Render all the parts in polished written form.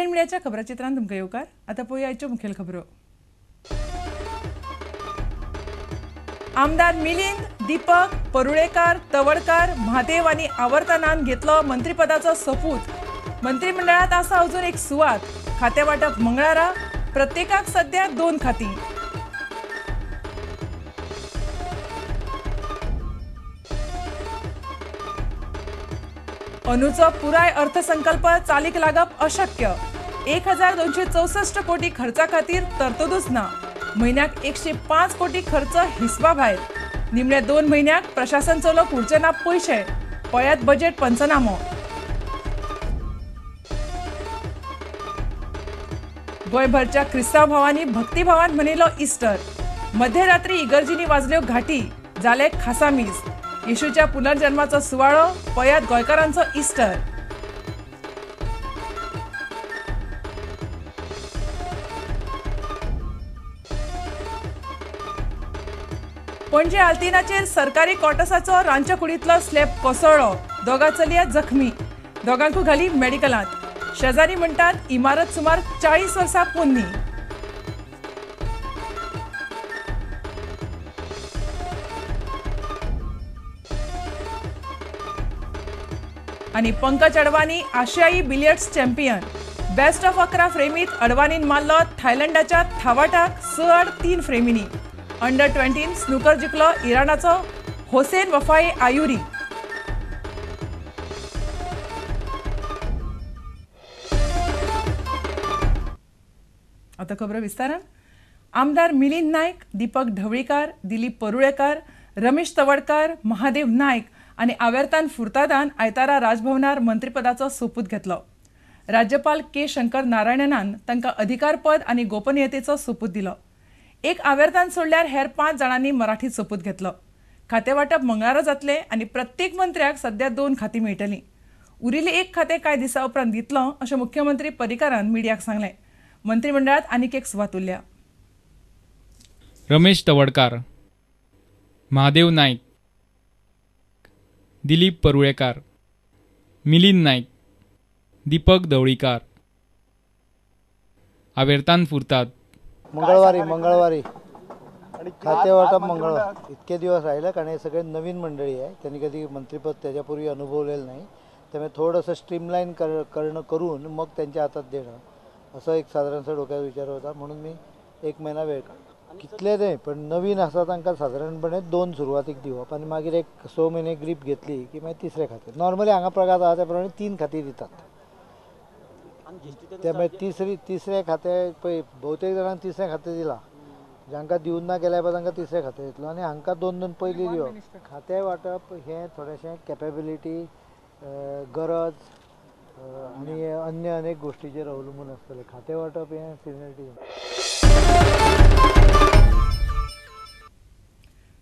मिडियाच्या खबराचित्रांत तुमकां येवकार। आता पळोवया आयच्यो मुखेल खबरो। आमदार मिलिंद, दीपक, परुळेकर, तवडकार, महादेव आनी आवर्तनान घेतलो मंत्रीपदाचो सोपूत। मंत्रिमंडळात आसा अजून एक सुवात। खाते वाटप मंगळारा, प्रत्येकाक सध्या 2 खाती। अंदूचो पुराय अर्थसंकल्प चालीक लागप अशक्य। 1264 कोटी खर्चा खातीर तरतूदच ना। म्हयन्याक 105 कोटी खर्च हिसबा भायर। निमण्या 2 म्हयन्याक प्रशासन चलोवंक उरचे ना पयशे। पळयात बजेट पंचनामो। गोंयभरच्या क्रिस्तांव भावांनी भक्तिभावान मनयलो इस्टर। मध्यरात्री इगर्जींनी वाजल्यो घाटी, जाले खासामीस। येशूच्या पुनर्जन्माचो सुवाळो, पळयात गोंयकारांचो इस्टर। पणजे आल्तिनाचेर सरकारी क्वॉर्टर्साचो रांदच्या कुडींतलो स्लॅब कोसळ्ळो। दोगा चलया जखमी, दोगांकू घाली मेडिकलांत। शेजारी म्हणटात इमारत सुमार 40 वर्सां पोरणी। आनी पंकज अडवाणी आशियाई बिलियर्ड्स चॅम्पियन। बेस्ट ऑफ 11 फ्रेमीत अडवाणीन मारलो थायलंडाच्या थावाटाक 6-3 फ्रेमींनी। अंडर 20 स्नूकर जिखलो इराणाचो होसेन वफाई आयुरी। आता खबर विस्तारान। आमदार मिलिंद नायक, दीपक ढवळीकार, दिलीप परुळेकर, रमेश तवडकार, महादेव नायक आनी आवर्तान फुर्तादान आयतारा राजभवनार मंत्रीपदाचो सोपूत घेतलो। राज्यपाल के शंकर नारायणनान तांकां अधिकारपद आनी गोपनीयतेचो सोपूत दिलो। एक आवर्तान सोडल्यार हेर 5 जाणांनी मराठीत सोपूत घेतलो। खाते वाटप मंगळारा जातले आनी प्रत्येक मंत्र्याक सध्या 2 खातीं मेळटलीं। उरिल्लें एक खातें कांय दिसा उपरांत दितलो अशें मुख्यमंत्री पर्रीकारान मिडियाक सांगलें। मंत्रिमंडळात आनीक एक सुवात उरल्या। रमेश तवडकार, महादेव नायक, दिलीप परुळेकर, मिलिंद नायक, दीपक ढवळीकार आवेर्तान फुरतात। मंगळवारी खाते वाटप मंगळवार इतके दिवस राहिले कारण हे सगळे नवीन मंडळी आहे। त्यांनी कधी मंत्रिपद त्याच्यापूर्वी अनुभवलेलं नाही, त्यामुळे थोडंसं स्ट्रीमलाईन करून मग त्यांच्या हातात देणं असं एक साधारणसा डोक्यात विचार होता। म्हणून मी 1 महिना वेळ काढला। कितले नाही पण नवीन आसा तांकां साधारणपणे 2 सुरवातीक दिवप आनी मागीर एक 6 महिने ग्रीप घेतली की मागीर 3रे खातें। नॉर्मली हांगा प्रकार आसा त्या प्रमाणे 3 खातीं दितात। त्यामुळे 3रे खातें पळय बहुतेक जाणांक 3रे खातें दिलां। जांकां दिवन ना गेल्या पळय तांकां 3रे खातें दितलो आनी हांकां 2 पयलीं दिवप। खातें वाटप हें थोडेंशें कॅपेबिलिटी, गरज आनी अन्य अनेक गोष्टींचेर अवलंबून आसतलें। खातें वाटप हें सिनियरिटी।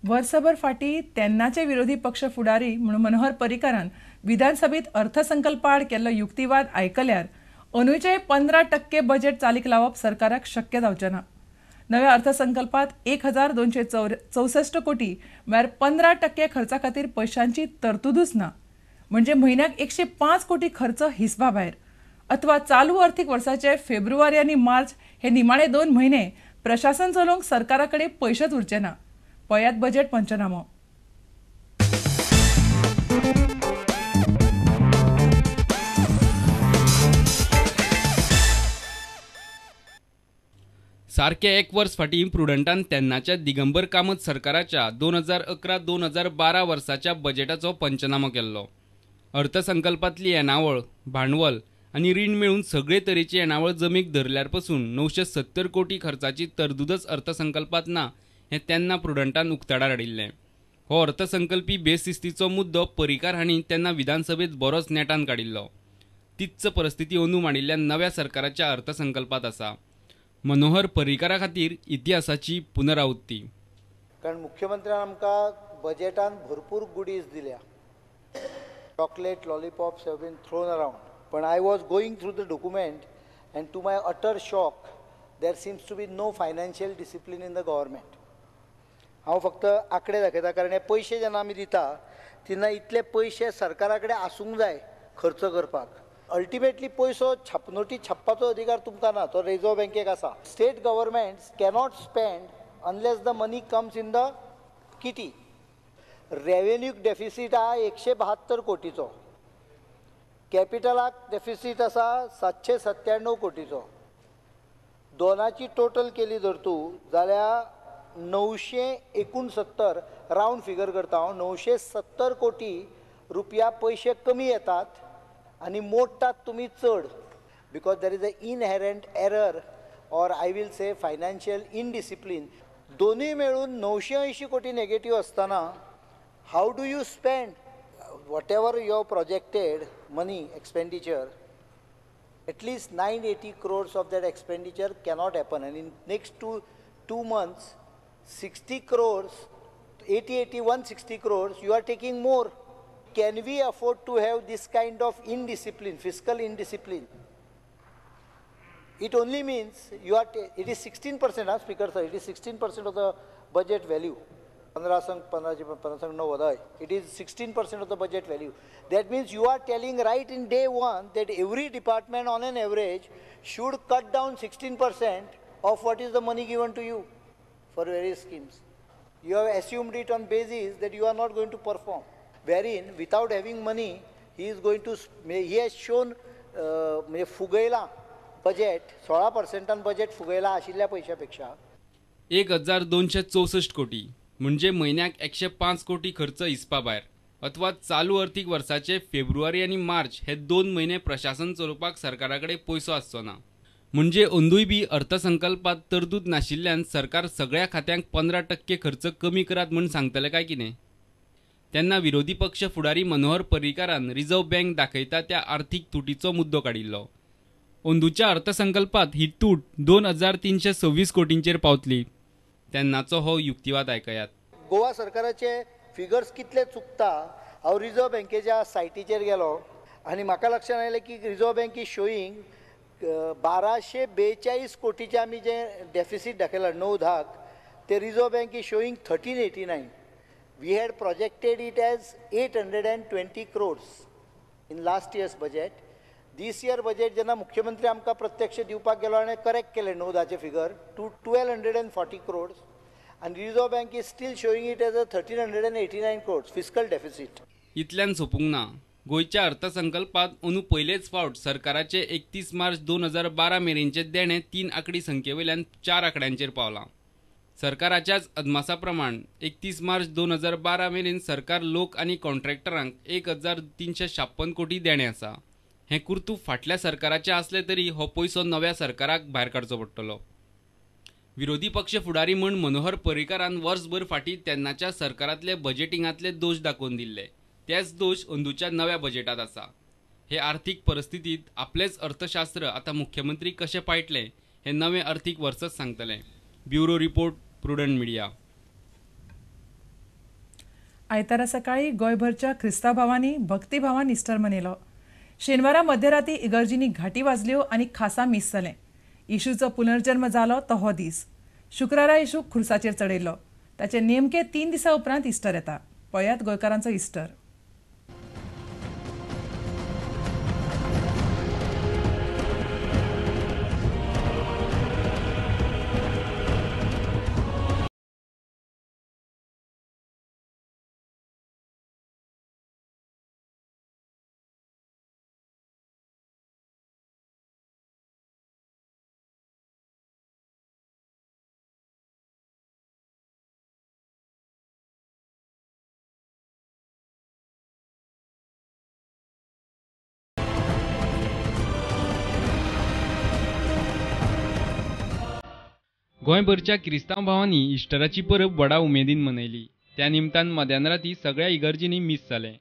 वर्सभर फाटीं तेन्नाचे विरोधी पक्ष फुडारी म्हणून मनोहर पर्रीकारान विधानसभेत अर्थसंकल्पा आड केल्लो युक्तिवाद आयकल्यार अंदूचे 15% बजेट चालीक लावप सरकाराक शक्य जावचें ना। नव्या अर्थसंकल्पात 1264 कोटी म्हळ्यार 15% खर्चा खातीर पयशांची तरतूदच ना। म्हणजे म्हयन्याक 105 कोटी खर्च हिसबा भायर। अथवा चालू अर्थीक वर्साचे फेब्रुवारी आनी मार्च हे निमाणे 2 म्हयने प्रशासन चलोवंक सरकारा कडेन पयशेच उरचे ना। पळयात बजेट पंचनामो। सारखे 1 वर्स फाटीं प्रुडंटान तेन्नाच्या दिगंबर कामत सरकाराच्या 2011-2012 वर्साच्या बजेटाचो पंचनामो केल्लो। अर्थसंकल्पातली येणावळ, भांडवल आनी रीण मेळून सगळे तरेची येणावळ जमीक धरल्यार पासून 970 कोटी खर्चाची तरतूदच अर्थसंकल्पात ना हें तेन्ना प्रुडंटान उक्ताडार हाडिल्लें। हो अर्थसंकल्पी बेशिस्तीचो मुद्दो पर्रीकार हांणी तेन्ना विधानसभेत बरोच नेटान काडिल्लो। तीच परिस्थिती अंदू मांडिल्ल्या नव्या सरकाराच्या अर्थसंकल्पात आसा। मनोहर पर्रीकारा खातीर इतिहासाची पुनरावृत्ती। कारण मुख्यमंत्र्यान आमकां बजेटान भरपूर गुडीज दिल्या। Chocolate lollipops have been thrown around, पण I was going through the document and to my utter shock there seems to be no financial discipline in the government. हांव फक्त आंकडे दाखयता कारण हे पयशे जेन्ना आमी दिता तेन्ना इतले पयशे सरकारा कडेन आसूंक जाय खर्च करपाक। अल्टिमेटली पयसो नोटी छापपाचो अधिकार तुमकां ना, तो रिझर्व्ह बँकेक आसा. State governments cannot spend unless the money comes in the kitty. Revenue deficit हा 172 कोटीचो, कॅपिटलाक डेफिसीट आसा 797 कोटीचो. दोनाची टोटल केली जर तूं जाल्यार 969 राउंड फिगर करता हांव, 970 कोटी रुपया पयशे कमी येतात आनी मोडटात तुमी चड, because there is a inherent error or I will say financial indiscipline. दोनूय मेळून 980 कोटी नेगेटिव्ह असताना how do you spend whatever your projected money expenditure? At least 980 crores of that expenditure cannot happen, and in next two months 60 crores, 160 crores you are taking more. Can we afford to have this kind of indiscipline, fiscal indiscipline? It only means you are it is 16%, speaker sir, it is 16% of the budget value. 15 it is 16% of the budget value. That means you are telling right in day one that every department on an average should cut down 16% of what is the money given to you for various schemes. You have assumed it on basis that you are not going to perform, wherein without having money he is going to, he has shown फुगयला budget 16% budget फुगयला आशिल्ल्या पैशापेक्षा 1264 कोटी म्हणजे महिन्याक 105 कोटी खर्च हिसपा भायर, अथवा चालू अर्थीक वर्साचे फेब्रुवारी आणि मार्च हे 2 महिने प्रशासन चलोवपाक सरकाराकडे पयसो आसचो ना. म्हणजे अंदूय बी अर्थसंकल्पात तरतूद नाशिल्ल्यान सरकार सगळ्या खात्यांक 15% खर्च कमी करात म्हूण सांगतले काय कितें? तेन्ना विरोधी पक्ष फुडारी मनोहर पर्रीकारान रिझर्व्ह बँक दाखयता त्या आर्थीक तुटीचो मुद्दो काडिल्लो. अंदूच्या अर्थसंकल्पात ही तूट 2326 कोटींचेर पावतली. तेन्नाचो हो युक्तिवाद आयकयात. गोवा सरकाराचे फिगर्स कितले चुकता हांव रिझर्व्ह बँकेच्या सायटीचेर गेलो आनी म्हाका लक्षात आयलें की रिझर्व्ह बँक इज शोईंग 1242 कोटीचे आमी जे डेफिसीट दाखयला 9-10 ते reserve bank is showing 1389. We had projected it as 820 crores in last years budget. This year budget जेन्ना मुख्यमंत्री आमकां प्रत्यक्ष दिवपाक गेलो आनी करेक्ट केले 9-10चे figure to 1240 crores, and Reserve Bank is still showing it as a 1389 crores fiscal deficit. इतल्यान सोपूंक ना. गोयच्या अर्थसंकल्पात अंदू पयलेच फावट सरकाराचे 31 मार्च 2012 मेरेनचे देणे 3 आंकडी संख्येवयल्यान 4 आंकड्यांचेर पावला. सरकाराच्याच अदमासा प्रमाण 31 मार्च 2012 मेरेन सरकार लोक आनी कॉन्ट्रॅक्टरांक 1356 कोटी देणे आसा. हे कुर्तू फाटल्या सरकाराचे आसले तरी हो पयसो नव्या सरकाराक भायर काडचो पडटलो. विरोधी पक्ष फुडारी म्हण मनोहर पर्रीकारान वर्सभर फाटीं तेन्नाच्या सरकारांतले बजेटिंगांतले दोश दाखोवन दिल्ले. तेच दोश अंदूच्या नव्या बजेटात आसा. हे आर्थीक परिस्थितीत आपलेच अर्थशास्त्र आता मुख्यमंत्री कशे पायटले हे नवे आर्थीक वर्सच सांगतले. Bureau report, prudent media. आयतारा सकाळी गोंयभरच्या क्रिस्तांव भावांनी भक्तिभावान इस्टर मनयलो. शेनवारा मध्यराती इगर्जींनी घाटी वाजल्यो आनी खासा मीस जालें. येशूचो पुनर्जन्म जालो तो हो दीस. शुक्रारा येशू खुर्साचेर चडयल्लो. ताचे नेमके 3 दिसां उपरांत इस्टर येता. पळयात गोंयकारांचो इस्टर. गोंयभरच्या क्रिस्तांव भावांनी इस्टराची परब व्हडा उमेदीन मनयली. त्या निमतान मध्यानराती सगळ्या इगर्जींनी मीस जालें.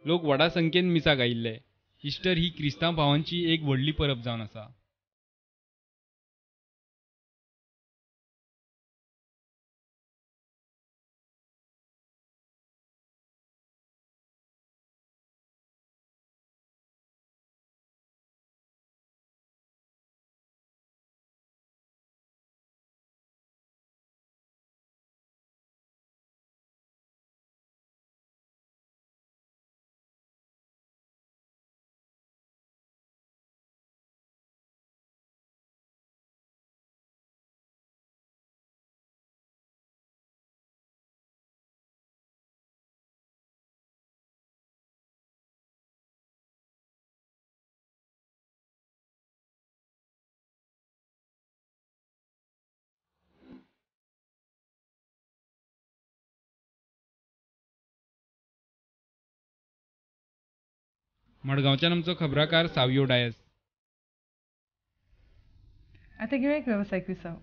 लोक व्हडा संख्येन मिसाक आयिल्ले. इस्टर ही क्रिस्तांव भावांची एक व्हडली परब जावन आसा. मडगावच्यान आमचो खबराकार सावयो डायस. आता घेऊया एक व्यावसायिक विसाव.